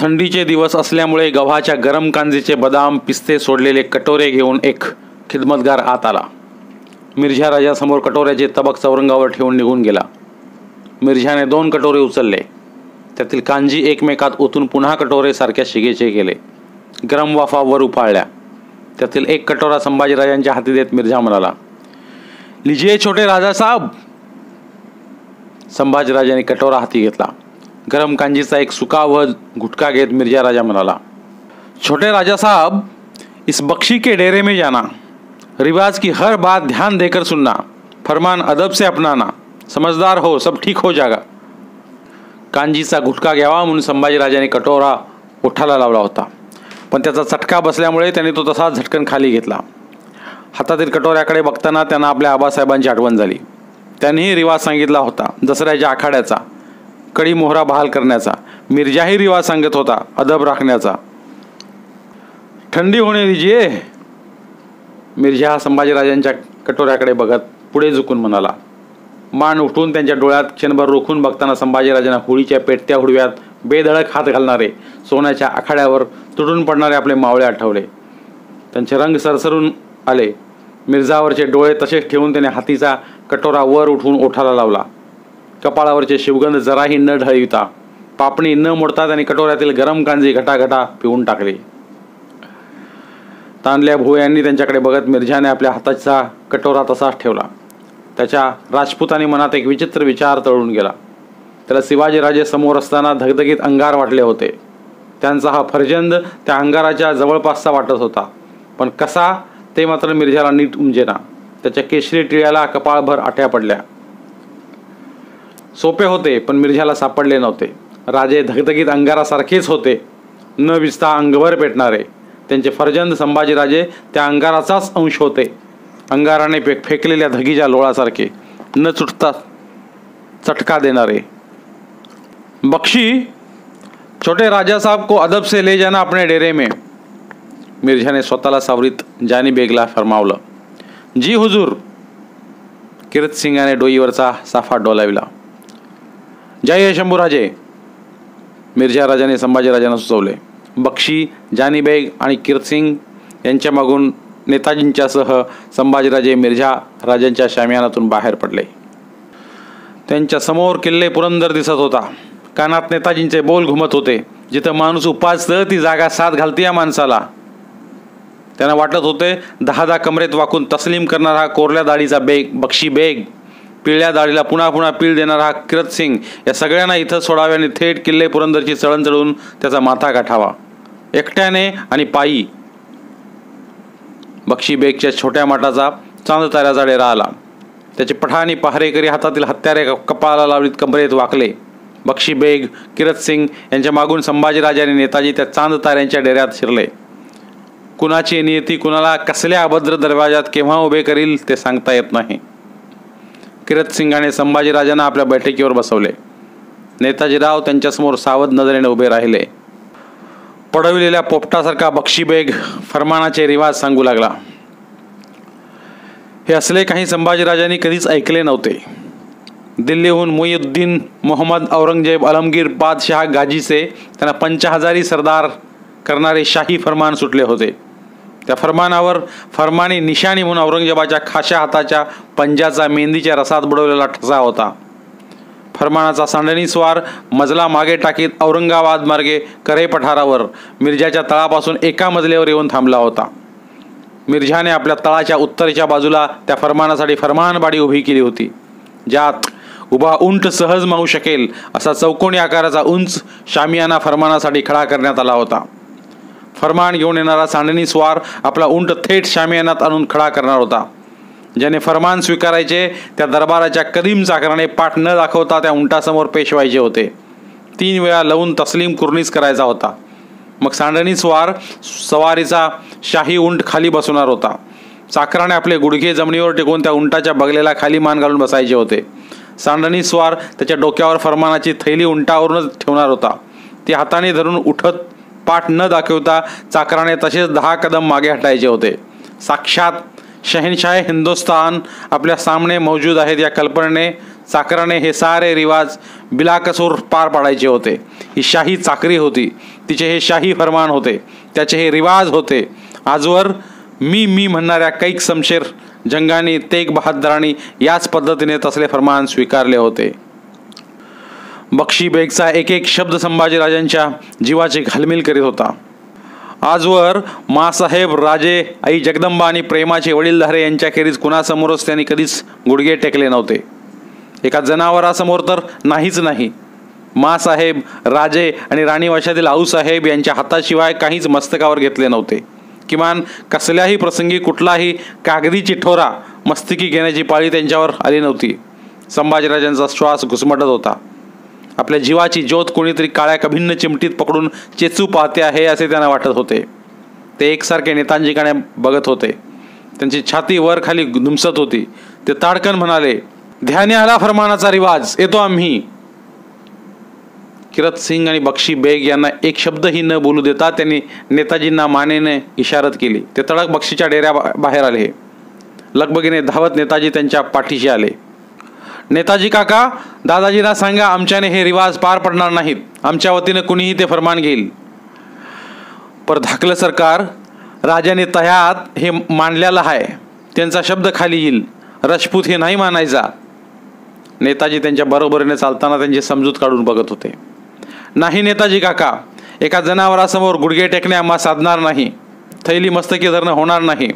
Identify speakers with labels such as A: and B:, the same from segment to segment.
A: थंडीचे दिवस असल्यामुळे गव्हाच्या गरम कांजीचे बदाम पिस्ते सोडलेले कटोरे घेऊन एक खिदमतगार आत आला. मिर्झा राजासमोर कटोऱ्याचे तबक चौरंगावर ठेवून निघून गेला. मिर्झाने 2 कटोरे उचलले. त्यातील कांजी एकमेकात ओतून पुन्हा कटोरे सारख्या शिगेचे केले. गरम वाफा वर उफाळल्या. त्यातील एक कटोरा संभाजीराजांच्या हाती देत मिर्झा म्हणाला, लीजिए छोटे राजा साहब. संभाजीराजांनी कटोरा हाती घेतला. गरम कांजीचा एक सुका व घुटका घेत मिर्झा राजा म्हणाला, छोटे राजा साहब, इस बख्शी के डेरे में जाना, रिवाज की हर बात ध्यान देकर सुनना, फरमान अदब से अपनाना, समझदार हो, सब ठीक हो जाएगा. कांजीचा घुटका घ्यावा म्हणून संभाजीराजांनी कटोरा ओठाला लावला होता, पण त्याचा चटका बसल्यामुळे त्यांनी तो तसाच झटकन खाली घेतला. हातातील कटोऱ्याकडे बघताना त्यांना आपल्या आबासाहेबांची आठवण झाली. त्यांनीही रिवाज सांगितला होता, दसऱ्याच्या आखाड्याचा, कडी मोहरा बहाल करण्याचा. मिर्झाही रिवाज सांगत होता, अदब राखण्याचा. ठंडी होणे दीजिए. मिर्झा हा संभाजीराजांच्या कटोऱ्याकडे बघत पुढे झुकून म्हणाला. मान उठून त्यांच्या डोळ्यात क्षणभर रोखून बघताना संभाजीराजांना होळीच्या पेटत्या हुडव्यात बेधडक हात घालणारे, सोन्याच्या आखाड्यावर तुटून पडणारे आपले मावळे आठवले. त्यांचे रंग सरसरून आले. मिर्झावरचे डोळे तसेच ठेवून त्याने हातीचा कटोरा वर उठवून ओठाला लावला. कपाळावरचे शिवगंध जराही न ढळविता, पापणी न मोडता त्यांनी कटोऱ्यातील गरम कांजी घटाघटा पिऊन टाकले. तांदल्या भुवयांनी त्यांच्याकडे बघत मिर्झाने आपल्या हाताचा कटोरा तसाच ठेवला. त्याच्या राजपुतानी मनात एक विचित्र विचार तळून गेला. त्याला शिवाजीराजे समोर असताना धगधगीत अंगार वाटले होते. त्यांचा हा फर्जंद त्या अंगाराच्या जवळपासचा वाटत होता, पण कसा ते मात्र मिर्झाला नीट उमजेना. त्याच्या केशरी टिळ्याला कपाळभर आठ्या पडल्या. सोपे होते, पण मिर्झाला सापडले नव्हते. राजे धगधगीत अंगारासारखेच होते, न विजता अंगभर पेटणारे. त्यांचे फर्जंद संभाजीराजे त्या अंगाराचाच अंश होते, अंगाराने फेकलेल्या धगीच्या लोळासारखे, न चुटता चटका देणारे. बख्शी, छोटे राजा साहब को अदब से ले जाना अपने डेरे में. मिर्झाने स्वतःला सावरीत जानी बेगला फरमावलं. जी हुजूर. कीरत सिंगाने डोईवरचा साफा डोलाविला. जय शंभूराजे. मिर्झा राजाने संभाजीराजांना सुचवले. बख्शी, जानी बेग आणि कीरतसिंग यांच्या मागून नेताजींच्यासह संभाजीराजे मिर्झा राजांच्या शामियानातून बाहेर पडले. त्यांच्या समोर किल्ले पुरंदर दिसत होता. कानात नेताजींचे बोल घुमत होते. जिथं माणूस उपासतं ती जागा साथ घालते या माणसाला. त्यांना वाटत होते 10 कमरेत वाकून तस्लीम करणारा हा कोरल्या दाढीचा बेग बख्शी बेग, पिळ्या दाढीला पुन्हा पुन्हा पीळ देणारा हा कीरतसिंग, या सगळ्यांना इथं सोडावे आणि थेट किल्ले पुरंदरची चळण चढवून त्याचा माथा गाठावा, एकट्याने आणि पायी. बख्शी बेगच्या छोट्या माटाचा चांद ताऱ्याचा डेरा आला. त्याचे पठाणी पहारेकरी हातातील हत्यारे कपाळाला लावलीत कमरेत वाकले. बख्शी बेग, कीरतसिंग यांच्या मागून संभाजीराजे आणि नेताजी त्या चांद ताऱ्यांच्या डेऱ्यात शिरले. कुणाची नियती कुणाला कसल्या अभद्र दरवाजात केव्हा उभे करील ते सांगता येत नाही. कीरतसिंगाने संभाजीराजांना आपल्या बैठकीवर बसवले. नेताजीराव त्यांच्यासमोर सावध नजरेने उभे राहिले. पडविलेल्या पोपटासारखा बख्शी बेग फरमानाचे रिवाज सांगू लागला. हे असले काही संभाजीराजांनी कधीच ऐकले नव्हते. दिल्लीहून मुईउद्दीन मोहम्मद औरंगजेब आलमगीर बादशाह गाजीचे त्यांना 50,000 सरदार करणारे शाही फरमान सुटले होते. त्या फरमानावर फरमानी निशाणी म्हणून औरंगजेबाच्या खाशा हाताच्या पंजाचा मेहंदीच्या रसात बुडवलेला ठसा होता. फरमानाचा सांडणी स्वार मजला मागे टाकीत औरंगाबाद मार्गे करे पठारावर मिर्झाच्या तळापासून एका मजल्यावर येऊन थांबला होता. मिर्झाने आपल्या तळाच्या उत्तरेच्या बाजूला त्या फरमानासाठी फरमानबाडी उभी केली होती, ज्यात उभा उंट सहज मावू शकेल असा चौकोनी आकाराचा उंच शामियाना फरमानासाठी खडा करण्यात आला होता. फरमान घेऊन येणारा सांडणी स्वार आपला उंट थेट शामियानात आणून खडा करणार होता. ज्याने फरमान स्वीकारायचे त्या दरबाराच्या कदीम चाकराने पाठ न दाखवता त्या उंटासमोर पेशवायचे होते. 3 वेळा लवून तस्लीम कुर्नीस करायचा होता. मग सांडणी स्वार सवारीचा शाही उंट खाली बसवणार होता. चाकराने आपले गुडघे जमिनीवर टेकून त्या उंटाच्या बगलेला खाली मान घालून बसायचे होते. सांडणी स्वार त्याच्या डोक्यावर फरमानाची थैली उंटावरूनच ठेवणार होता. ती हाताने धरून उठत पाठ न दाखवता चाकराने तसेच 10 कदम मागे हटायचे होते. साक्षात शहनशाह हिंदुस्तान आपल्या सामने मौजूद आहेत या कल्पनेने चाकराने हे सारे रिवाज बिलाकसूर पार पाडायचे होते. ही शाही चाकरी होती, तिचे हे शाही फरमान होते, त्याचे हे रिवाज होते. आजवर मी म्हणणाऱ्या कैक शमशेर जंगांनी तेग बहादरांनी याच पद्धतीने तसले फरमान स्वीकारले होते. बक्षी बेगचा एक एक शब्द संभाजीराजांच्या जीवाची घालमेल करीत होता. आजवर मासाहेब, राजे, आई जगदंबा आणि प्रेमाचे वडीलधारे यांच्याखेरीज कुणासमोरच त्यांनी कधीच गुडघे टेकले नव्हते. एका जनावरासमोर तर नाहीच नाही. मासाहेब, राजे आणि राणी वशातील आऊसाहेब यांच्या हाताशिवाय काहीच मस्तकावर घेतले नव्हते. किमान कसल्याही प्रसंगी कुठलाही कागदी चिठोरा मस्तकी घेण्याची पाळी त्यांच्यावर आली नव्हती. संभाजीराजांचा श्वास घुसमटत होता. आपल्या जीवाची ज्योत कोणीतरी काळ्या कभिन्न चिमटीत पकडून चेचू पाहते आहे असे त्यांना वाटत होते. ते एकसारखे नेतांजीकडे बघत होते. त्यांची छाती वर खाली धुमसत होती. ते ताडकन म्हणाले, ध्यानी आला फरमानाचा रिवाज, येतो आम्ही. किरत सिंग आणि बक्षी बेग यांना एक शब्दही न बोलू देता त्यांनी नेताजींना मानेने इशारत केली. ते तडक बक्षीच्या डेऱ्या बाहेर आले. लगबगीने धावत नेताजी त्यांच्या पाठीशी आले. नेताजी काका, दादाजींना सांगा आमच्याने हे रिवाज पार पडणार नाहीत. आमच्या वतीने कुणीही ते फरमान घेईल. पर धाकलं सरकार, राजाने तह्यात हे मांडलेलं आहे. त्यांचा शब्द खाली येईल. राजपूत हे नाही मानायचा. नेताजी त्यांच्या बरोबरीने चालताना त्यांची समजूत काढून बघत होते. नाही नेताजी काका, एका जनावरासमोर गुडघे टेकणे आम्हा साधणार नाही. थैली मस्तकी धरणं होणार नाही.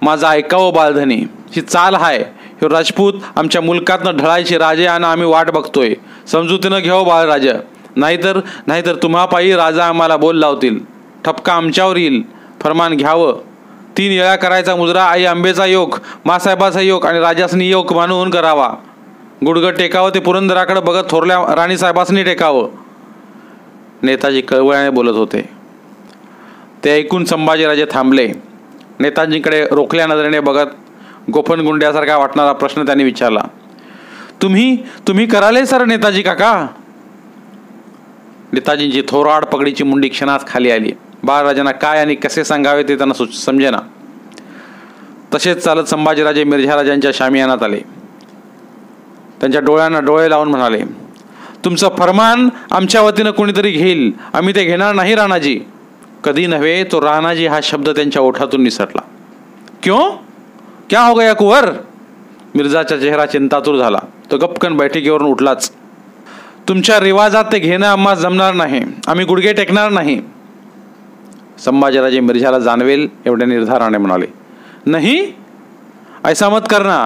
A: माझा ऐकावं बाळधनी, ही चाल आहे. हे राजपूत आमच्या मुलकातनं ढळायचे राजे आणि आम्ही वाट बघतोय. समजुतीनं घ्यावं बाळराजा, नाहीतर तुम्हा पायी राजा आम्हाला बोल लावतील. ठपका आमच्यावर येईल. फरमान घ्यावं. 3 येळा करायचा मुजरा आई अंबेचा योग, मासाहेबाचा योग आणि राजासनी योग मानून करावा. गुडघं टेकावं ते पुरंदराकडे बघत थोरल्या राणीसाहेबासनी टेकावं. नेताजी कळवळ्याने बोलत होते. ते ऐकून संभाजीराजे थांबले. नेताजींकडे रोखल्या नजरेने बघत गोफन गुंड्यासारखा वाटणारा प्रश्न त्यांनी विचारला, तुम्ही कराले सर नेताजी काका? नेताजींची थोराड पगडीची मुंडी क्षणात खाली आली. बाळराजांना काय आणि कसे सांगावे ते त्यांना समजेना. तसेच चालत संभाजीराजे मिर्झाराजांच्या शामियानात आले. त्यांच्या डोळ्यांना डोळे लावून म्हणाले, तुमचं फरमान आमच्या वतीनं कोणीतरी घेईल. आम्ही ते घेणार नाही राणाजी. कधी नव्हे तो राणाजी हा शब्द त्यांच्या ओठातून निसटला. क्यों? क्या हो गया कुंवर? मिर्झाचा चेहरा चिंतातूर झाला. तो गपकन बैठकीवरून उठलाच. तुमच्या रिवाजात ते घेणं आम्हाला जमणार नाही. आम्ही गुडघे टेकणार नाही. संभाजीराजे मिर्झाला जाणवेल एवढ्या निर्धाराने म्हणाले, नहीं, ऐसा मत करना.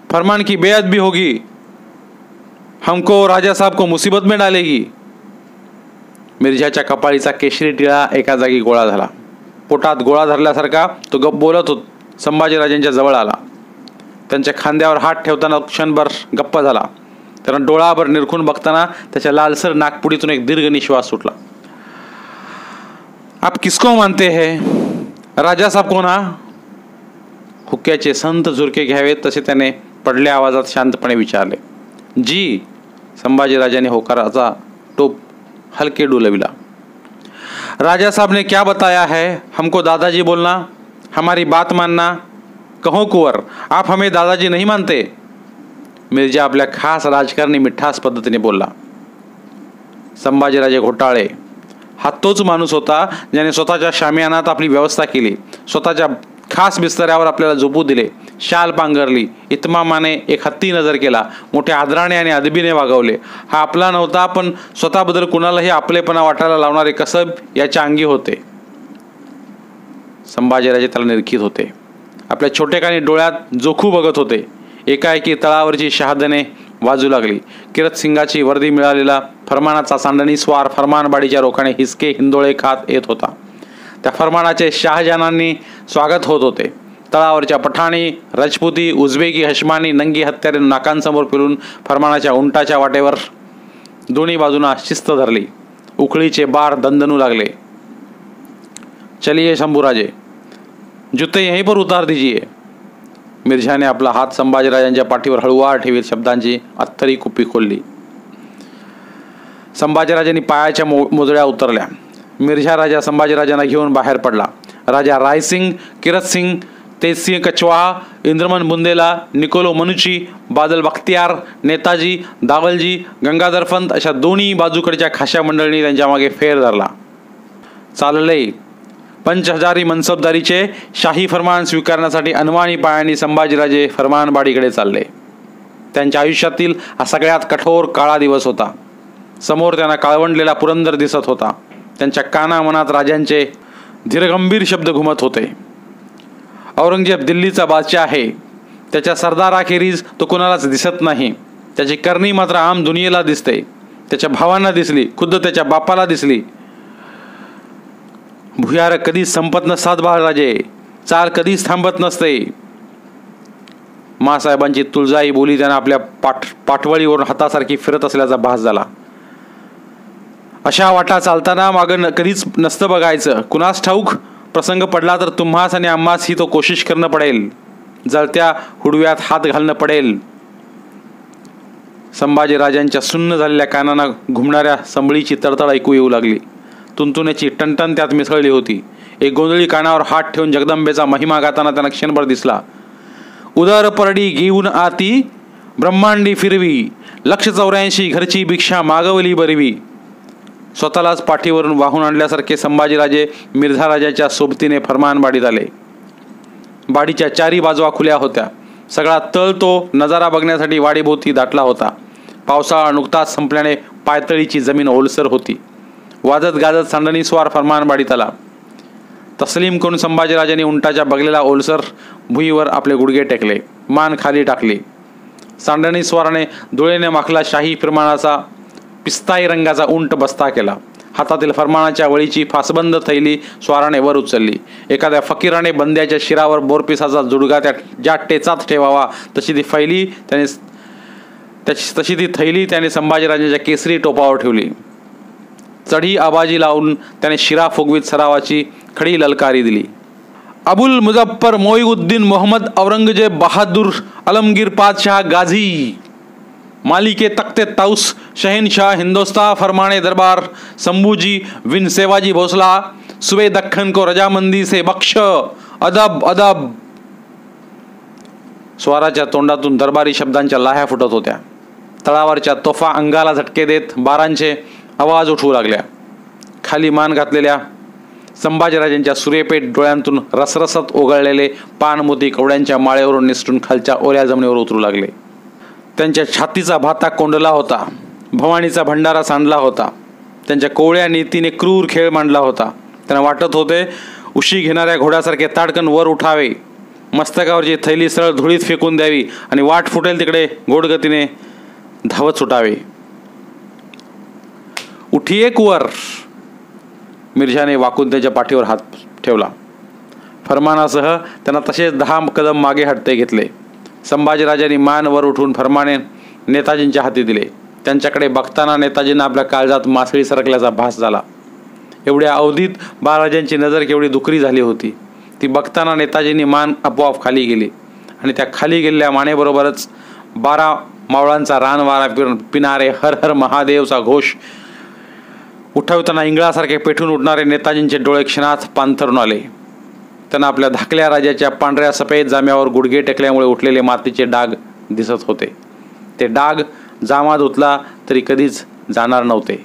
A: फरमान की बेअदबी होगी. हमको राजा साहब को मुसीबत में डालेगी. मिर्झाच्या कपाळीचा केशरी टिळा एका जागी गोळा झाला. पोटात गोळा धरल्यासारखा तो गप बोलत होत संभाजीराजांच्या जवळ आला. त्यांच्या खांद्यावर हात ठेवताना क्षणभर गप्प झाला. त्यांना डोळाभर निरखून बघताना त्याच्या लालसर नाकपुडीतून एक दीर्घ निश्वास सुटला. आप किसको मानते हैं? राजा साहब कोण? हा हुक्क्याचे संत झुरके घ्यावेत तसे त्याने पडल्या आवाजात शांतपणे विचारले. जी. संभाजीराजाने होकाराचा टोप हलके डुलविला. राजा साहब ने क्या बताया है? हमको दादाजी बोलना, हमारी बात मानना. कहो कुंवर, आप हमें दादाजी नहीं मानते? मिर्झा आपल्या खास राजकारणी मिठास पद्धतीने बोलला. संभाजीराजे घोटाळे हा तोच माणूस होता ज्याने स्वतःच्या शामियानात आपली व्यवस्था केली, स्वतःच्या खास बिस्तऱ्यावर आपल्याला झोपू दिले, शाल पांघरली, इतमामाने एक हत्ती नजर केला, मोठ्या आदराने आणि अदबीने वागवले. हा आपला नव्हता, पण स्वतःबद्दल कुणालाही आपलेपणा वाटायला लावणारे कसब याच्या अंगी होते. संभाजीराजे त्याला निरखीत होते. आपल्या छोटेखानी डोळ्यात जोखू बघत होते. एकाएकी तळावरची शहादने वाजू लागली. किरत सिंगाची वर्दी मिळालेला फरमानाचा सांडणी स्वार फरमानबाडीच्या रोखाने हिसके हिंदोळे खात येत होता. त्या फरमानाचे शाहजहानांनी स्वागत होत होते. तळावरच्या पठाणी, राजपुती, उझबेकी, हशमानी नंगी हत्यारे नाकांसमोर फिरून फरमानाच्या उंटाच्या वाटेवर दोन्ही बाजूंना शिस्त धरली. उखळीचे बार दणदणू लागले. चलिए शंभूराजे, जूते यहीं पर उतार दीजिए. मिर्झाने आपला हात संभाजीराजांच्या पाठीवर हळूवार ठेवीत शब्दांची अत्तरी कुप्पी खोलली. संभाजीराजांनी पायाच्या मोजळ्या उतरल्या. मिर्झा राजा संभाजीराजांना घेऊन बाहेर पडला. राजा रायसिंग, किरत सिंग, तेजसिंग कछवाहा, इंद्रमन बुंदेला, निकोलो मनुची, बादल बख्तियार, नेताजी, दावलजी, गंगाधरपंत अशा दोन्ही बाजूकडच्या खाशा मंडळींनी त्यांच्या मागे फेर धरला. चालले. पंचहजारी मनसबदारीचे शाही फरमान स्वीकारण्यासाठी अनवाणी पायांनी संभाजीराजे फरमानबाडीकडे चालले. त्यांच्या आयुष्यातील हा सगळ्यात कठोर काळा दिवस होता. समोर त्यांना काळवंडलेला पुरंदर दिसत होता. त्यांच्या कानामनात राजांचे धीरगंभीर शब्द घुमत होते. औरंगजेब दिल्लीचा बादशाह आहे. त्याच्या सरदाराखेरीज तो कोणालाच दिसत नाही. त्याची करणी मात्र आम दुनियेला दिसते. त्याच्या भावांना दिसली, खुद्द त्याच्या बापाला दिसली. भुयार कधीच संपत नसतात बाळराजे, चाल कधीच थांबत नसते. मासाहेबांची तुळजाई बोली त्यांना आपल्या पाठवळीवरून हातासारखी फिरत असल्याचा भास झाला. अशा वाटा चालताना मागं कधीच नसतं बघायचं. कुणास ठाऊक प्रसंग पडला तर तुम्हास आणि आम्हास ही तो कोशिश करणं पडेल. जळत्या हुडव्यात हात घालणं पडेल. संभाजीराजांच्या सुन्न झालेल्या कानांना घुमणाऱ्या संबळीची तडतड ऐकू येऊ लागली. तुंतुण्याची टणटण त्यात मिसळली होती. एक गोंधळी कानावर हात ठेवून जगदंबेचा महिमा गाताना त्यांना क्षणभर दिसला. उदर परडी घेऊन आती ब्रह्मांडी फिरवी, 184 घरची भिक्षा मागवली बरवी. स्वतःलाच पाठीवरून वाहून आणल्यासारखे संभाजीराजे मिर्झा राजाच्या सोबतीने फरमानबाडीत आले. बाडीच्या चारी बाजूला खुल्या होत्या. सगळा तळ तो नजारा बघण्यासाठी वाडीभोवती दाटला होता. पावसाळा नुकताच संपल्याने पायतळीची जमीन ओलसर होती. वाजत गाजत सांडणी स्वार फरमानबाडीत आला. तस्लीम करून संभाजीराजांनी उंटाच्या बगलेला ओलसर भुईवर आपले गुडघे टेकले, मान खाली टाकली. सांडणी स्वाराने डोळेने माखला शाही फरमानाचा पिस्ताई रंगाचा उंट बस्ता केला. हातातील फरमानाच्या वळीची फासबंद थैली स्वाराने वर उचलली. एखाद्या फकीराने बंद्याच्या शिरावर बोरपिसाचा जुडगा ज्या टेचात ठेवावा तशी ती थैली त्याने संभाजीराजांच्या केसरी टोपावर ठेवली. चढी आबाजी लावून त्याने शिरा फुगवीत सरावाची खडी ललकारी दिली. अबुल मुझफ्फर मोईउद्दीन मोहम्मद औरंगजेब बहादूर आलमगीर पादशाह गाझी मालिके तख्ते ताउस शहनशाह हिंदोस्तां फरमाने दरबार शंभूजी विन सेवाजी भोसला सुबे दख्खन को रजामंदी से बख्श अदब अदब. स्वाराच्या तोंडातून दरबारी शब्दांच्या लाह्या फुटत होत्या. तळावरच्या तोफा अंगाला झटके देत बारांचे आवाज उठवू लागल्या. खाली मान घातलेल्या संभाजीराजांच्या सूर्यपेठ डोळ्यांतून रसरसत ओघळलेले पानमोती कवड्यांच्या माळेवरून निसटून खालच्या ओल्या जमिनीवर उतरू लागले. त्यांच्या छातीचा भाता कोंडला होता. भवानीचा भंडारा सांडला होता. त्यांच्या कोवळ्या नीतीने क्रूर खेळ मांडला होता. त्यांना वाटत होते उशी घेणाऱ्या घोड्यासारखे ताडकन वर उठावे, मस्तकावरची थैली सरळ धुळीत फेकून द्यावी आणि वाट फुटेल तिकडे गोडगतीने धावत सुटावे. उठिये कुवर. मिर्झाने वाकून त्याच्या पाठीवर हात ठेवला. फरमानासह त्यांना तसेच 10 कदम मागे हटते घेतले. संभाजीराजांनी मान वर उठवून फरमाने नेताजींच्या हाती दिले. त्यांच्याकडे बघताना नेताजींना आपल्या काळजात मासळी सरकल्याचा भास झाला. एवढ्या अवधीत बाळराजांची नजर केवढी दुखरी झाली होती. ती बघताना नेताजींनी मान आपोआप खाली गेली आणि त्या खाली गेलेल्या मानेबरोबरच 12 मावळांचा रानवारा पिणारे हर हर महादेवचा घोष उठवताना इंगळासारखे पेटून उठणारे नेताजींचे डोळे क्षणात पांथरून आले. त्यांना आपल्या धाकल्या राजाच्या पांढऱ्या सफेद जाम्यावर गुडघे टेकल्यामुळे उठलेले मातीचे डाग दिसत होते. ते डाग जामा धुतला तरी कधीच जाणार नव्हते.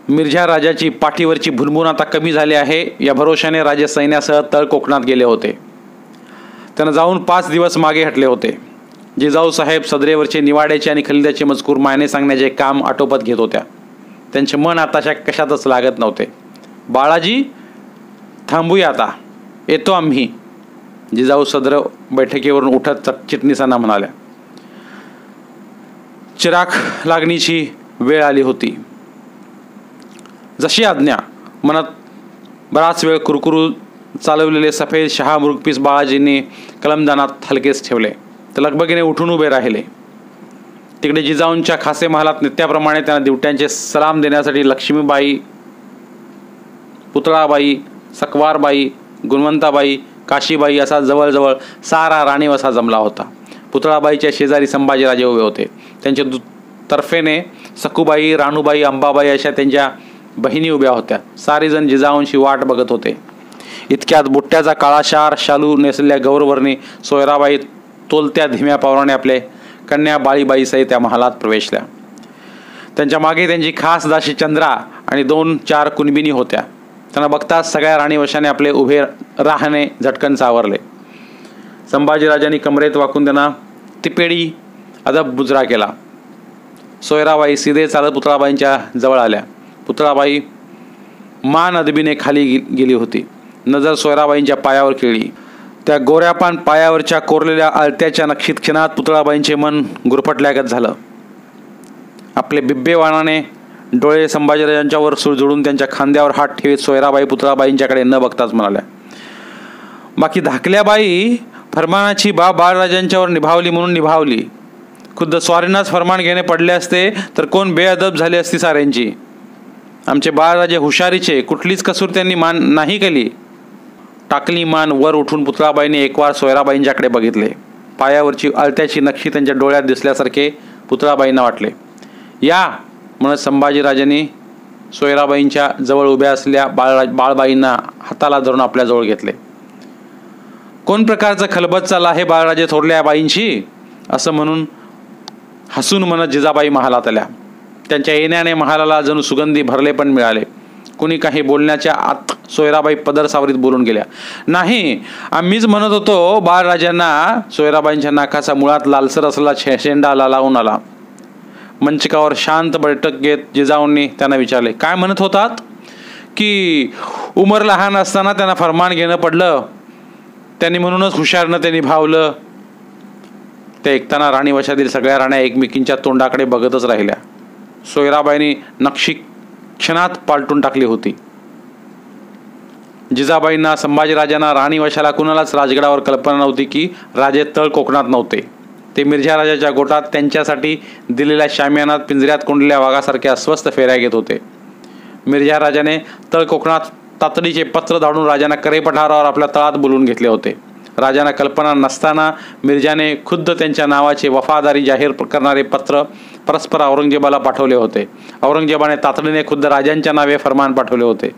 A: मिर्झा राजाची पाठीवरची भुनभुन आता कमी झाली आहे या भरोशाने राजे सैन्यासह तळ कोकणात गेले होते. त्यांना जाऊन 5 दिवस मागे हटले होते. जिजाऊ साहेब सदरेवरचे निवाड्याचे आणि खलिद्याचे मजकूर मायने सांगण्याचे काम आटोपत घेत होत्या. त्यांचे मन आताशा कशातच लागत नव्हते. बाळाजी थांबूया आता, येतो आम्ही. जिजाऊ सदर बैठकीवरून उठत चिटणीसांना म्हणाल्या. चिराग लागणीची वेळ आली होती. जशी आज्ञा. मनात बराच वेळ कुरकुरू चालवलेले सफेद शहा मृगपीस बाळाजींनी कलमदानात हलकेच ठेवले. ते लगबगीने उठून उभे राहिले. तिकडे जिजाऊंच्या खासे महालात नित्याप्रमाणे त्यांना दिवट्यांचे सलाम देण्यासाठी लक्ष्मीबाई, पुतळाबाई, सकवारबाई, गुणवंताबाई, काशीबाई असा जवळजवळ सारा राणीवसा जमला होता. पुतळाबाईच्या शेजारी संभाजीराजे उभे होते. त्यांच्या तर्फेने सखूबाई, राणूबाई, अंबाबाई अशा त्यांच्या बहिणी उभ्या होत्या. सारेजण जिजाऊंची वाट बघत होते. इतक्यात बुट्ट्याचा काळा शार शालू नेसलेल्या गौरवर्णी सोयराबाई तोलत्या धीम्या पावलाने आपले कन्या बाळीबाईसहित त्या महालात प्रवेशल्या. त्यांच्या मागे त्यांची खास दासी चंद्रा आणि 2-4 कुणबिनी होत्या. त्यांना बघताच सगळ्या राणीवशाने आपले उभे राहणे झटकन सावरले. संभाजीराजांनी कमरेत वाकून त्यांना तिपेडी अदब बुजरा केला. सोयराबाई सीधे चालत पुतळाबाईंच्या जवळ आल्या. पुतळाबाई मान अदबीने खाली गेली होती. नजर सोयराबाईंच्या पायावर खेळली. त्या गोऱ्यापान पायावरच्या कोरलेल्या आळत्याच्या नक्षीत क्षणात पुतळाबाईंचे मन गुरफटल्यागत झालं. आपले बिब्बेवाणाने डोळे संभाजीराजांच्यावर सुळजुळून त्यांच्या खांद्यावर हात ठेवीत सोयराबाई पुतळाबाईंच्याकडे न बघताच म्हणाल्या, बाकी धाकल्या बाई फरमानाची बाब बाळराजांच्यावर निभावली म्हणून निभावली. खुद्द स्वारींनाच फरमान घेणे पडले असते तर कोण बेअदब झाली असती साऱ्यांची. आमचे बाळराजे हुशारीचे, कुठलीच कसूर त्यांनी नाही केली. टाकली मान वर उठून पुतळाबाईंनी एकवार सोयराबाईंच्याकडे बघितले. पायावरची आळत्याची नक्षी त्यांच्या डोळ्यात दिसल्यासारखे पुतळाबाईंना वाटले. या म्हणत संभाजीराजांनी सोयराबाईंच्या जवळ उभ्या असलेल्या बाळबाईंना हाताला धरून आपल्याजवळ घेतले. कोण प्रकारचा खलबत चालला आहे बाळराजे थोरल्या बाईंशी, असं म्हणून हसून म्हणत जिजाबाई महालात आल्या. त्यांच्या येण्याने महालाला जणू सुगंधी भरले पण मिळाले. कुणी काही बोलण्याच्या आत सोयराबाई पदर सावरीत बोलून गेल्या. नाही, आम्हीच म्हणत होतो बाळराजांना. सोयराबाईंच्या नाकाचा मुळात लालसर असलेला शेंडा लावून आला. मंचकावर शांत बैठक घेत जिजाऊंनी त्यांना विचारले, काय म्हणत होतात? की उमर लहान असताना त्यांना फरमान घेणं पडलं, त्यांनी म्हणूनच हुशारनं ते निभावलं. ते ऐकताना राणीवशातील सगळ्या राण्या एकमेकींच्या तोंडाकडे बघतच राहिल्या. सोयराबाईंनी नक्षी क्षणात पालटून टाकली होती. जिजाबाईंना, संभाजीराजांना, राणीवशाला कुणालाच राजगडावर कल्पना नव्हती की राजे तळ कोकणात नव्हते. ते मिर्झा राजाच्या गोटात त्यांच्यासाठी दिलेल्या शामियानात पिंजऱ्यात कोंडलेल्या वाघासारख्या अस्वस्थ फेऱ्या घेत होते. मिर्झा राजाने तळ कोकणात तातडीचे पत्र धाडून राजांना करेपठारावर आपल्या तळात बोलवून घेतले होते. राजांना कल्पना नसताना मिर्झाने खुद्द त्यांच्या नावाचे वफादारी जाहीर करणारे पत्र परस्पर औरंगजेबाला पाठवले होते. औरंगजेबाने तातडीने खुद्द राजांच्या नावे फरमान पाठवले होते.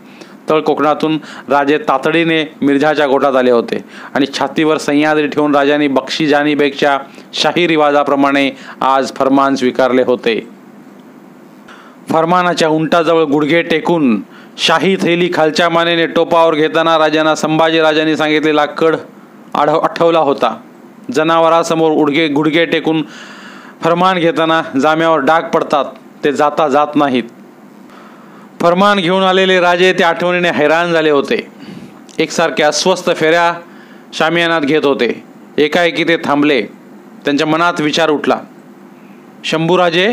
A: तळ कोकणातून राजे तातडीने मिर्झाच्या गोटात आले होते आणि छातीवर सह्याद्री ठेवून राजांनी बक्षी जानी बेगच्या शाही रिवाजाप्रमाणे आज फरमान स्वीकारले होते. फरमानाच्या उंटाजवळ गुडघे टेकून शाही थैली खालच्या मानेने टोपावर घेताना राजांना संभाजीराजांनी सांगितलेला कड आठवला होता. जनावरासमोर गुडघे टेकून फरमान घेताना जाम्यावर डाग पडतात, ते जाता जात नाहीत. फरमान घेऊन आलेले राजे त्या आठवणीने हैराण झाले होते. एकसारख्या अस्वस्थ फेऱ्या शामियानात घेत होते. एकाएकी ते थांबले. त्यांच्या मनात विचार उठला, शंभूराजे,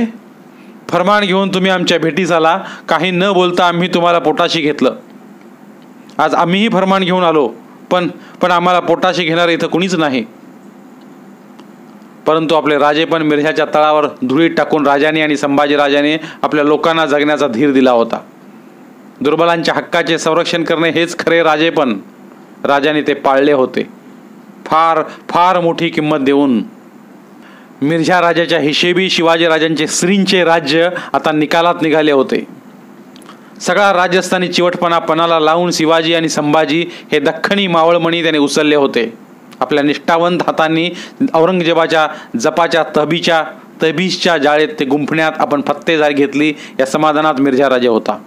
A: फरमान घेऊन तुम्ही आमच्या भेटीस आला. काही न बोलता आम्ही तुम्हाला पोटाशी घेतलं. आज आम्हीही फरमान घेऊन आलो, पण आम्हाला पोटाशी घेणारं इथं कुणीच नाही. परंतु आपले राजे पण मिर्झाच्या तळावर धुळीत टाकून राजाने आणि संभाजीराजाने आपल्या लोकांना जगण्याचा धीर दिला होता. दुर्बलांच्या हक्काचे संरक्षण करणे हेच खरे राजे, पण राजाने ते पाळले होते, फार फार मोठी किंमत देऊन. मिर्झा राजाच्या हिशेबी शिवाजीराजांचे श्रींचे राज्य आता निकालात निघाले होते. सगळा राजस्थानी चिवटपणा पणाला लावून शिवाजी आणि संभाजी हे दख्खनी मावळमणी त्याने उचलले होते. आपल्या निष्ठावंत हातांनी औरंगजेबाच्या जपाच्या तहबीजच्या जाळेत ते गुंफण्यात आपण फत्तेदारी घेतली या समाधानात मिर्झा राजे होता.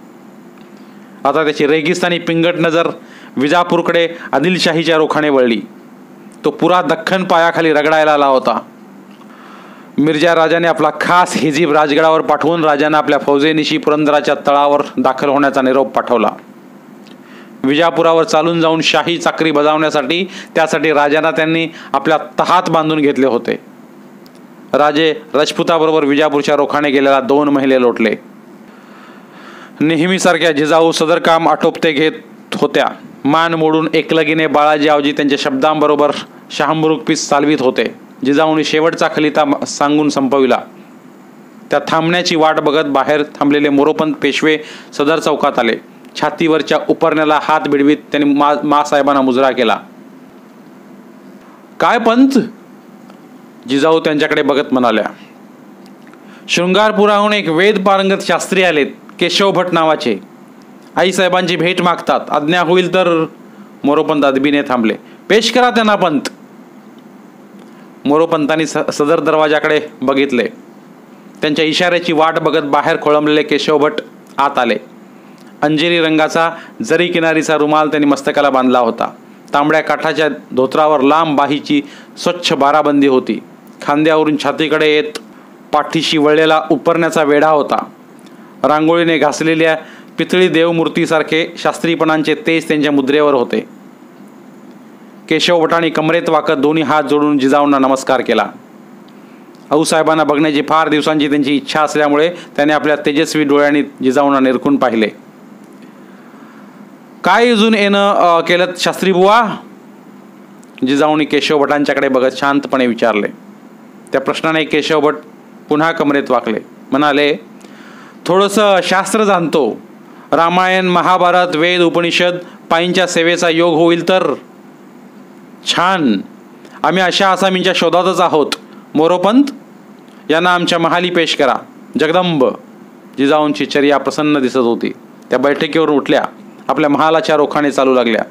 A: आता त्याची रेगिस्तानी पिंगट नजर विजापूरकडे आदिलशाहीच्या रोखाने वळली. तो पुरा दख्खन पायाखाली रगडायला आला होता. मिर्झा राजाने आपला खास हिजीब राजगडावर पाठवून राजांना आपल्या फौजेनिशी पुरंदराच्या तळावर दाखल होण्याचा निरोप पाठवला. विजापुरावर चालून जाऊन शाही चाकरी बजावण्यासाठी त्यासाठी राजांना त्यांनी आपल्या तहात बांधून घेतले होते. राजे राजपुताबरोबर विजापूरच्या रोखाने गेलेला 2 महिले लोटले. नेहमीसारख्या जिजाऊ सदर काम आटोपते घेत होत्या. मान मोडून एकलगीने बाळाजी आवजी त्यांच्या शब्दांबरोबर शहांबुरुक पीस चालवित होते. जिजाऊंनी शेवटचा खलिता सांगून संपविला. त्या थांबण्याची वाट बघत बाहेर थांबलेले मोरोपंत पेशवे सदर चौकात आले. छातीवरच्या उपरण्याला हात भिडवीत त्यांनी मासाहेबांना मुजरा केला. काय पंत? जिजाऊ त्यांच्याकडे बघत म्हणाल्या. शृंगारपुराहून एक वेद पारंगत शास्त्री आलेत, केशव भट नावाचे. आईसाहेबांची भेट मागतात. आज्ञा होईल तर. मोरोपंत अदबीने थांबले. पेश करा त्यांना पंत. मोरोपंतांनी सदर दरवाजाकडे बघितले. त्यांच्या इशाऱ्याची वाट बघत बाहेर खोळंबलेले केशवभट आत आले. अंजेरी रंगाचा जरी किनारीचा रुमाल त्यांनी मस्तकाला बांधला होता. तांबड्या काठाच्या धोत्रावर लांब बाहीची स्वच्छ बाराबंदी होती. खांद्यावरून छातीकडे येत पाठीशी वळलेला उपरण्याचा वेढा होता. रांगोळीने घासलेल्या पितळी देवमूर्तीसारखे शास्त्रीपणांचे तेज त्यांच्या मुद्रेवर होते. केशवभटांनी कमरेत वाकत दोन्ही हात जोडून जिजाऊंना नमस्कार केला. आऊसाहेबांना बघण्याची फार दिवसांची त्यांची इच्छा असल्यामुळे त्याने आपल्या तेजस्वी डोळ्यांनी जिजाऊंना निरखून पाहिले. काय अजून येणं केलं शास्त्री बुवा? जिजाऊंनी केशवभटांच्याकडे बघत शांतपणे विचारले. त्या प्रश्नाने केशवभट पुन्हा कमरेत वाकले. म्हणाले, थोडंसं शास्त्र जाणतो. रामायण, महाभारत, वेद, उपनिषद पायींच्या सेवेचा योग होईल तर छान. आम्ही अशा आसामींच्या शोधातच आहोत. मोरोपंत यांना आमच्या महाली पेश करा. जगदंब. जिजाऊंची चर्या प्रसन्न दिसत होती. त्या बैठकीवरून उठल्या. आपल्या महालाच्या रोखाने चालू लागल्या.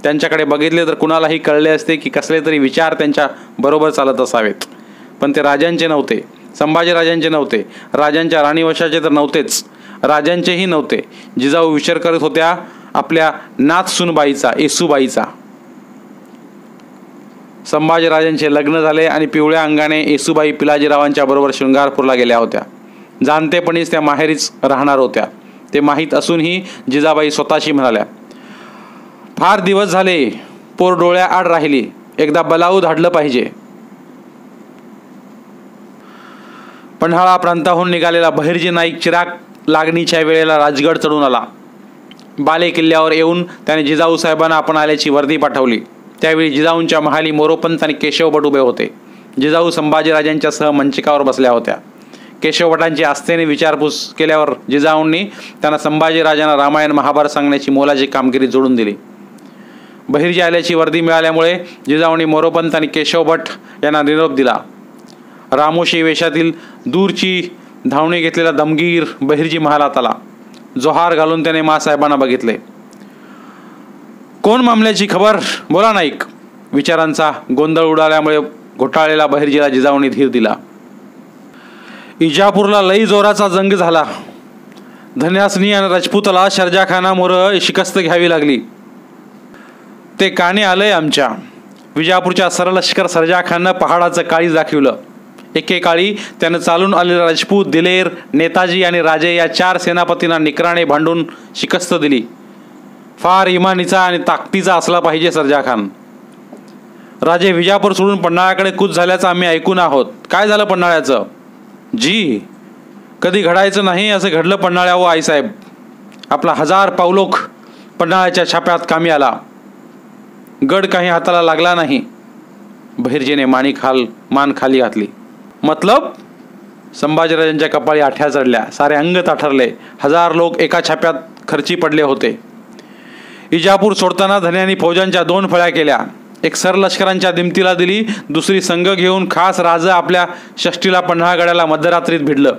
A: त्यांच्याकडे बघितले तर कुणालाही कळले असते की कसले तरी विचार त्यांच्या बरोबर चालत असावेत. पण ते राजांचे नव्हते, संभाजीराजांचे नव्हते, राजांच्या राणीवशाचे तर नव्हतेच, राजांचेही नव्हते. जिजाऊ विचार करत होत्या आपल्या नाथसूनबाईचा, येसूबाईचा. संभाजीराजांचे लग्न झाले आणि पिवळ्या अंगाने येसूबाई पिलाजीरावांच्या बरोबर शृंगारपूरला गेल्या होत्या. जाणतेपणीच त्या माहेरीच राहणार होत्या. ते माहीत असूनही जिजाबाई स्वतःशी म्हणाल्या, फार दिवस झाले, पोर डोळ्याआड राहिली, एकदा बलाऊ धाडलं पाहिजे. पन्हाळा प्रांताहून निघालेला बहिर्जी नाईक चिराग लागणीच्या वेळेला राजगड चढून आला. बाले किल्ल्यावर येऊन त्याने जिजाऊ साहेबांना आपण आल्याची वर्दी पाठवली. त्यावेळी जिजाऊंच्या महाली मोरोपंत आणि केशवभट उभे होते. जिजाऊ संभाजीराजांच्या सह मंचिकावर बसल्या होत्या. केशवभटांची आस्थेने विचारपूस केल्यावर जिजाऊंनी त्यांना संभाजीराजांना रामायण महाभारत सांगण्याची मोलाची कामगिरी जोडून दिली. बहिर्जी आल्याची वर्दी मिळाल्यामुळे जिजाऊंनी मोरोपंत आणि केशवभट यांना निरोप दिला. रामोशी वेशातील दूरची धावणी घेतलेला दमगीर बहिर्जी महालात आला. जोहार घालून त्याने मासाहेबांना बघितले. कोण मामल्याची खबर? बोला नाईक. विचारांचा गोंधळ उडाल्यामुळे घोटाळलेला बहिर्जीला जिजाऊंनी धीर दिला. इजापूरला लई जोराचा जंग झाला. धन्यासनी आणि राजपूतला शर्जाखानामोर शिकस्त घ्यावी लागली. ते काने आलंय आमच्या. विजापूरच्या सरलष्कर सर्जाखाननं पहाडाचं काळीज दाखवलं. एकेकाळी त्यानं चालून आलेला राजपूत, दिलेर, नेताजी आणि राजे या 4 सेनापतींना निकराने भांडून शिकस्त दिली. फार इमानीचा आणि ताकदीचा असला पाहिजे सर्जाखान. राजे विजापूर सोडून पन्हाळ्याकडे कूच झाल्याचं आम्ही ऐकून आहोत. काय झालं पन्हाळ्याचं? जी, कधी घडायचं नाही असं घडलं पन्हाळ्यावर आईसाहेब. आपला 1000 पावलोख पन्हाळ्याच्या छाप्यात कामी आला. गड काही हाताला लागला नाही. बहिर्जीने मान खाली घातली. मतलब? संभाजीराजांच्या कपाळी आठ्या चढल्या. सारे अंग ताठरले. 1000 लोक एका छाप्यात खर्ची पडले होते. इजापूर सोडताना धन्यांनी फौजांच्या 2 फळ्या केल्या. एक सरलष्करांच्या दिमतीला दिली, दुसरी संघ घेऊन खास राज आपल्या षष्टीला पन्हाळगडाला मध्यरात्रीत भिडलं.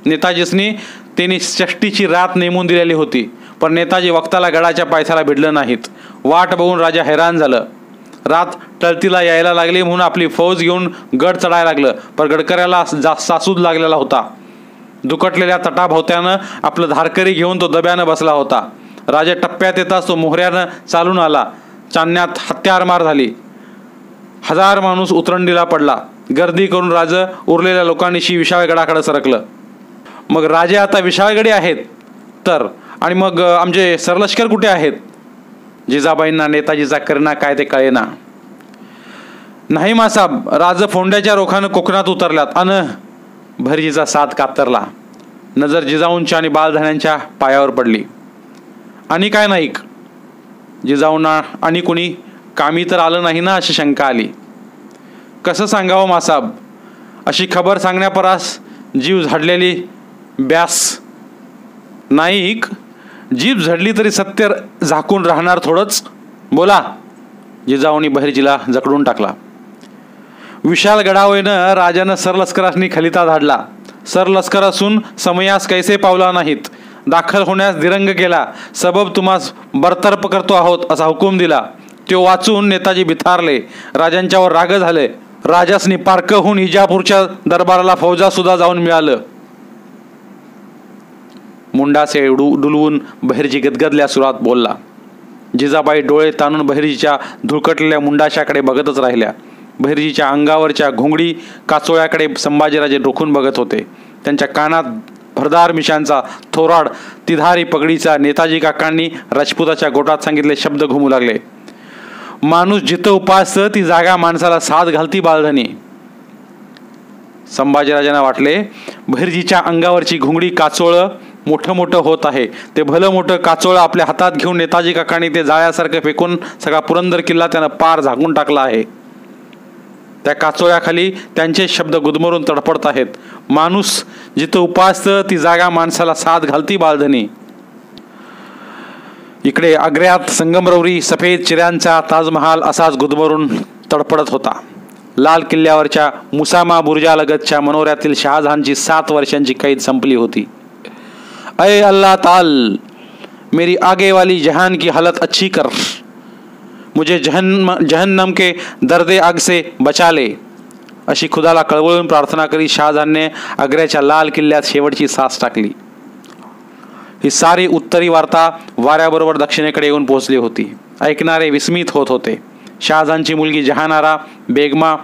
A: नेताजीसनी त्यांनी षष्टीची रात नेमून दिलेली होती, पण नेताजी वक्ताला गडाच्या पायथ्याला भिडलं नाहीत. वाट बघून राजा हैराण झालं. रात टळतीला यायला लागली म्हणून आपली फौज घेऊन गड चढायला लागलं, पण गडकऱ्याला सासूद लागलेला होता. दुकटलेल्या तटाभोवत्यानं आपलं धारकरी घेऊन तो दब्यानं बसला होता. राजा टप्प्यात येताच तो मोहऱ्यानं चालून आला. चांदण्यात हत्यारमार झाली. 1000 माणूस उतरंडीला पडला. गर्दी करून राजा उरलेल्या लोकांनीशी विशाळगडाकडे सरकलं. मग राजे आता विशाळगडी आहेत तर, आणि मग आमचे सरलष्कर कुठे आहेत? जिजाबाईंना नेताजीचा करणा काय ते कळेना. नाही मासाब, राज फोंड्याच्या रोखानं कोकणात उतरल्यात अन भरजीचा साथ कातरला. नजर जिजाऊंच्या आणि बालधान्यांच्या पायावर पडली. आणि काय नाईक? जिजाऊंना आणि कुणी कामी तर आलं नाही ना अशी शंका आली. कसं सांगावं मासाब, अशी खबर सांगण्यापरास जीव झाडलेली ब्यास. नाईक, जीभ झडली तरी सत्य झाकून राहणार थोडंच. बोला. जिजाऊंनी बहिर्जीला जकडून टाकला. विशाल गडावरनं राजानं सरलष्करांनी खलिता धाडला. सरलष्कर असून समयास कैसे पावला नाहीत. दाखल होण्यास दिरंग केला. सबब तुम्हास बरतर्फ करतो आहोत असा हुकूम दिला. तो वाचून नेताजी बिथारले. राजांच्यावर राग झाले. राजासनी पारकहून इजापूरच्या दरबाराला फौजा सुद्धा जाऊन मिळालं. मुंडासे डुलवून बहिर्जी गदगदल्या सुरात बोलला. जिजाबाई डोळे ताणून बहिर्जीच्या धुळकटलेल्या मुंडाशाकडे बघतच राहिल्या. बहिर्जीच्या अंगावरच्या घोंगडी काचोळ्याकडे संभाजीराजे रोखून बघत होते. त्यांच्या कानात भरदार मिशांचा थोराड तिधारी पगडीचा नेताजी काकांनी राजपुताच्या गोटात सांगितले शब्द घुमू लागले. माणूस जिथं उपासतं ती जागा माणसाला साथ घालती बाळधनी. संभाजीराजांना वाटले बहिर्जीच्या अंगावरची घोंगडी काचोळं मोठं मोठं होत आहे. ते भलं मोठं काचोळं आपल्या हातात घेऊन नेताजी काकांनी ते जाळ्यासारखं फेकून सगळा पुरंदर किल्ला त्यानं पार झाकून टाकला आहे. त्या काचोळ्याखाली त्यांचे शब्द गुदमरून तडफडत आहेत. माणूस जिथं उपासतं ती जागा माणसाला साथ घालती बाळधनी. इकडे आग्र्यात संगमरवरी सफेद चिऱ्यांचा ताजमहाल असाच गुदमरून तडफडत होता. लाल किल्ल्यावरच्या मुसामा बुर्जालगतच्या मनोऱ्यातील शहाजहानची 7 वर्षांची कैद संपली होती. अय अल्लाह ताल, मेरी आगे वाली जहान की हालत अच्छी कर, मुझे जहन्नम के दर्दे आग से बचा ले, अशी खुदाला कळवळून प्रार्थना करी शहाजहानने आग्र्याच्या लाल किल्ल्यात शेवटची सास टाकली. ही सारी उत्तरी वार्ता वाऱ्याबरोबर दक्षिणेकडे येऊन पोहोचली होती. ऐकणारे विस्मित होत होते. शहाजहानची मुलगी जहानारा बेगमा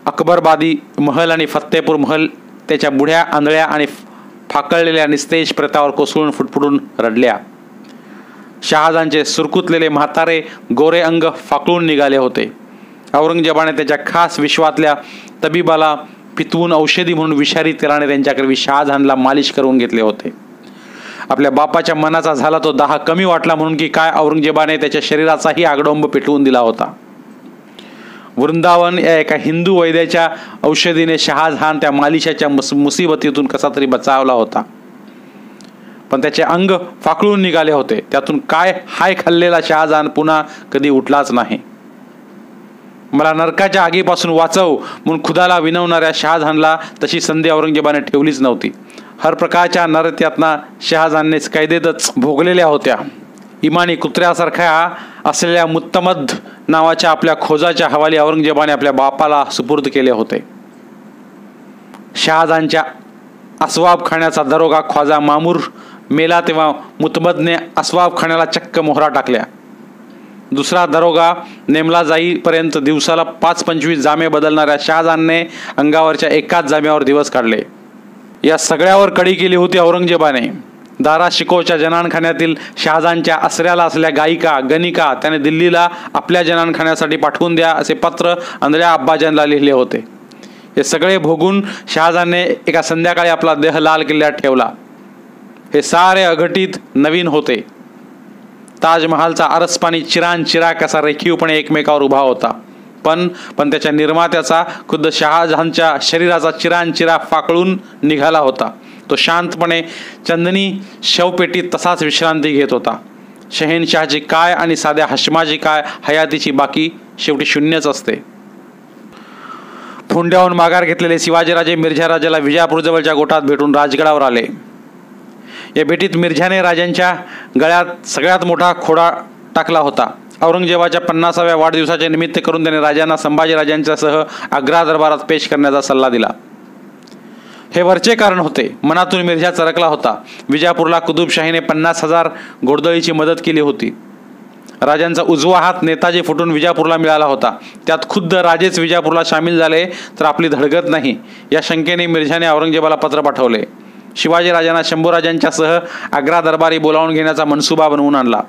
A: अकबरबादी महल आणि फत्तेपूर महल त्याच्या बुढ्या आंधळ्या आणि फाकळलेल्या निस्तेज प्रतावर कोसळून फुटफुटून रडल्या. शहाजहानचे सुरकुतलेले म्हातारे गोरे अंग फाकळून निघाले होते. औरंगजेबाने त्याच्या खास विश्वातल्या तबिबाला पितवून औषधी म्हणून विषारी तेलाने त्यांच्याकडे शहाजहानला मालिश करून घेतले होते. आपल्या बापाच्या मनाचा झाला तो दाह कमी वाटला म्हणून की काय औरंगजेबाने त्याच्या शरीराचाही आगडोंब पेटवून दिला होता. वृंदावन या एका हिंदू वैद्याच्या औषधीने शहाजहान त्या मालिशाच्या मुसीबतीतून कसा तरी बचावला होता. पण त्याचे अंग फाकळून निघाले होते. त्यातून काय हाय खाल्लेला शहाजहान पुन्हा कधी उठलाच नाही. मला नरकाच्या आगीपासून वाचव म्हणून खुदाला विनवणाऱ्या शहाजहानला तशी संधी औरंगजेबाने ठेवलीच नव्हती. हर प्रकारच्या नरत्यातना शहाजहानने कैदेतच भोगलेल्या होत्या. इमानी कुत्र्यासारख्या असलेल्या मुत्तमद नावाच्या आपल्या खोजाच्या हवाली औरंगजेबाने आपल्या बापाला सुपूर्द केले होते. शहाजहानच्या अस्वाब खाण्याचा दरोगा ख्वाजा मामूर मेला तेव्हा मुतमदने अस्वाब खाण्याला चक्क मोहरा टाकल्या. दुसरा दरोगा नेमला जाईपर्यंत दिवसाला 5-25 जामे बदलणाऱ्या शहाजहानने अंगावरच्या एकाच जाम्यावर दिवस काढले. या सगळ्यावर कडी केली होती औरंगजेबाने. दारा शिकोच्या जनानखान्यातील शहाजहानच्या आसऱ्याला असलेल्या गायिका गणिका त्याने दिल्लीला आपल्या जनानखान्यासाठी पाठवून द्या असे पत्र आंधळ्या अब्बाजानला लिहिले होते. हे सगळे भोगून शहाजहानने एका संध्याकाळी आपला देह लाल किल्ल्यात ठेवला. हे सारे अघटित नवीन होते. ताजमहालचा आरसपाणी चिरांचिरा कसा रेखीवपणे एकमेकावर उभा होता. पण त्याच्या निर्मात्याचा खुद्द शहाजहानच्या शरीराचा चिरांचिरा फाकळून निघाला होता. तो शांतपणे चंदनी शवपेटीत तसाच विश्रांती घेत होता. शहेनशाहची काय आणि साध्या हशमाची काय हयातीची बाकी शेवटी शून्यच असते. फोंड्याहून माघार घेतलेले शिवाजीराजे मिर्झाराजाला विजापूरजवळच्या गोठात भेटून राजगडावर आले. या भेटीत मिर्झाने राजांच्या गळ्यात सगळ्यात मोठा खोडा टाकला होता. औरंगजेबाच्या 50व्या वाढदिवसाचे निमित्त करून त्याने राजांना संभाजीराजांच्यासह आग्रा दरबारात पेश करण्याचा सल्ला दिला. हे वरचे कारण होते. मनातून मिर्झा चरकला होता. विजापूरला कुतुबशाहीने 50,000 घोडदळीची मदत केली होती. राजांचा उजवा हात नेताजी फुटून विजापूरला मिळाला होता. त्यात खुद्द राजेच विजापूरला सामील झाले तर आपली धडगत नाही या शंकेने मिर्झाने औरंगजेबाला पत्र पाठवले. शिवाजीराजांना शंभूराजांच्यासह आग्रा दरबारी बोलावून घेण्याचा मनसुबा बनवून आणला.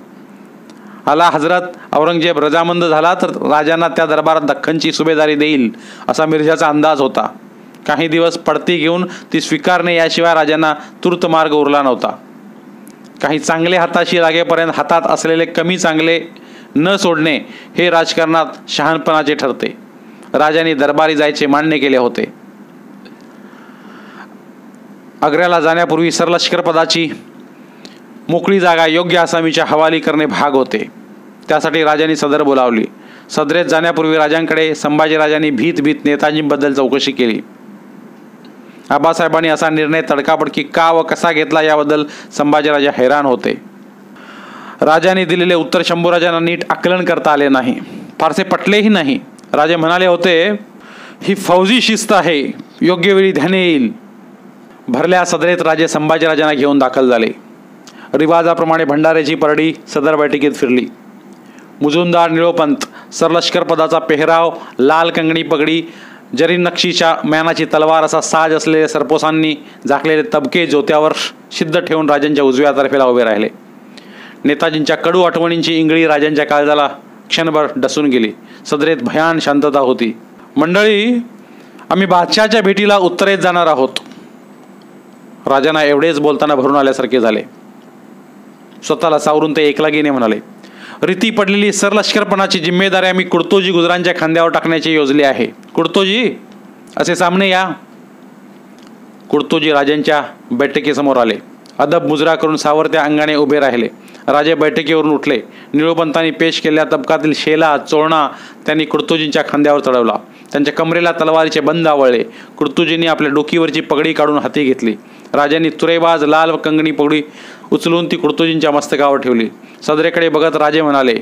A: आला हजरत औरंगजेब रजामंद झाला तर राजांना त्या दरबारात दख्खनची सुभेदारी देईल असा मिर्झाचा अंदाज होता. काही दिवस पडती घेऊन ती स्वीकारणे याशिवाय राजांना तूर्त मार्ग उरला नव्हता. काही चांगले हाताशी लागेपर्यंत हातात असलेले कमी चांगले न सोडणे हे राजकारणात शहाणपणाचे ठरते. राजांनी दरबारी जायचे मान्य केले होते. आग्र्याला जाण्यापूर्वी सरलष्कर पदाची मोकळी जागा योग्य आसामीच्या हवाली करणे भाग होते. त्यासाठी राजांनी सदर बोलावली. सदरेत जाण्यापूर्वी राजांकडे संभाजीराजांनी भीत नेताजींबद्दल चौकशी केली. आबासाहेबांनी असा निर्णय तडकाफडकी का व कसा घेतला याबद्दल संभाजीराजे हैराण होते. राजांनी दिलेले उत्तर शंभूराजांना नीट आकलन करता आले नाही. फारसे पटलेही नाही. राजे म्हणाले होते ही फौजी शिस्त आहे, योग्य वेळी ध्यानी येईल. भरल्या सदरेत राजे संभाजीराजांना घेऊन दाखल झाले. रिवाजाप्रमाणे भंडाऱ्याची परडी सदर बैठकीत फिरली. मुजुमदार निळोपंत सरलष्कर पदाचा पेहराव, लाल कंगणी पगडी, जरी नक्षीच्या मॅनाची तलवार असा साज असलेले सरपोसांनी झाकलेले तबके ज्योत्यावर सिद्ध ठेवून राजांच्या उजव्या तर्फेला उभे राहिले. नेताजींच्या कडू आठवणींची इंगळी राजांच्या काळजाला क्षणभर डसून गेली. सदरेत भयान शांतता होती. मंडळी, आम्ही बादशहाच्या भेटीला उत्तरेत जाणार आहोत. राजांना एवढेच बोलताना भरून आल्यासारखे झाले. स्वतःला सावरून ते एकलागीने म्हणाले, रीती पडलेली सरलष्करपणाची जिम्मेदारी आम्ही कुर्तोजी गुजरांच्या खांद्यावर टाकण्याची योजली आहे. कुर्तोजी, असे सामने या. कुर्तोजी राजांच्या बैठकीसमोर आले. अदब मुजरा करून सावरत्या अंगाने उभे राहिले. राजे बैठकीवरून उठले. निळोपंतांनी पेश केलेल्या तबकातील शेला चोळणा त्यांनी कुर्तोजींच्या खांद्यावर चढवला. त्यांच्या कमरेला तलवारीचे बंद आवळले. कुर्तोजींनी आपल्या डोकीवरची पगडी काढून हाती घेतली. राजांनी तुरेबाज लाल कंगणी पगडी उचलून ती कुर्तोजींच्या मस्तकावर ठेवली. सदरेकडे बघत राजे म्हणाले,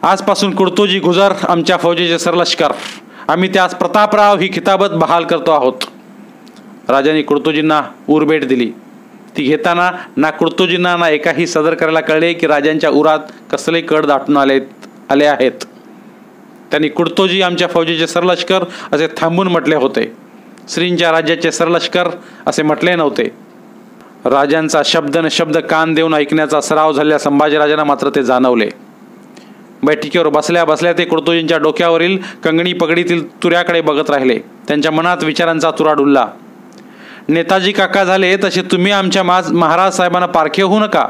A: आजपासून कुर्तोजी गुजर आमच्या फौजेचे सरलष्कर. आम्ही त्यास प्रतापराव ही खिताबत बहाल करतो आहोत. राजांनी कुर्तोजींना उरभेट दिली. ती घेताना ना कुर्तोजींना ना एकाही सदर करायला कळले की राजांच्या उरात कसले कड दाटून आले आहेत. त्यांनी कुर्तोजी आमच्या फौजेचे सरलष्कर असे थांबून म्हटले होते. श्रींच्या राज्याचे सरलष्कर असे म्हटले नव्हते. राजांचा शब्द न शब्द कान देऊन ऐकण्याचा सराव झालेल्या संभाजीराजांना मात्र ते जाणवले. बैठकीवर बसल्या बसल्या ते कुर्तोजींच्या डोक्यावरील कंगणी पगडीतील तुऱ्याकडे बघत राहिले. त्यांच्या मनात विचारांचा तुरा डुलला. नेताजी काका झाले तसे तुम्ही आमच्या महाराज साहेबांना पारखे होऊ नका.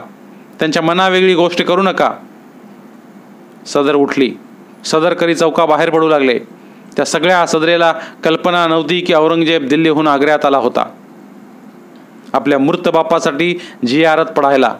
A: त्यांच्या मनावेगळी गोष्ट करू नका. सदर उठली. सदरकरी चौकाबाहेर पडू लागले. त्या सगळ्या सदरेला कल्पना नव्हती की औरंगजेब दिल्लीहून आग्र्यात आला होता आपल्या मूर्त बापासाठी जियारत पडायला.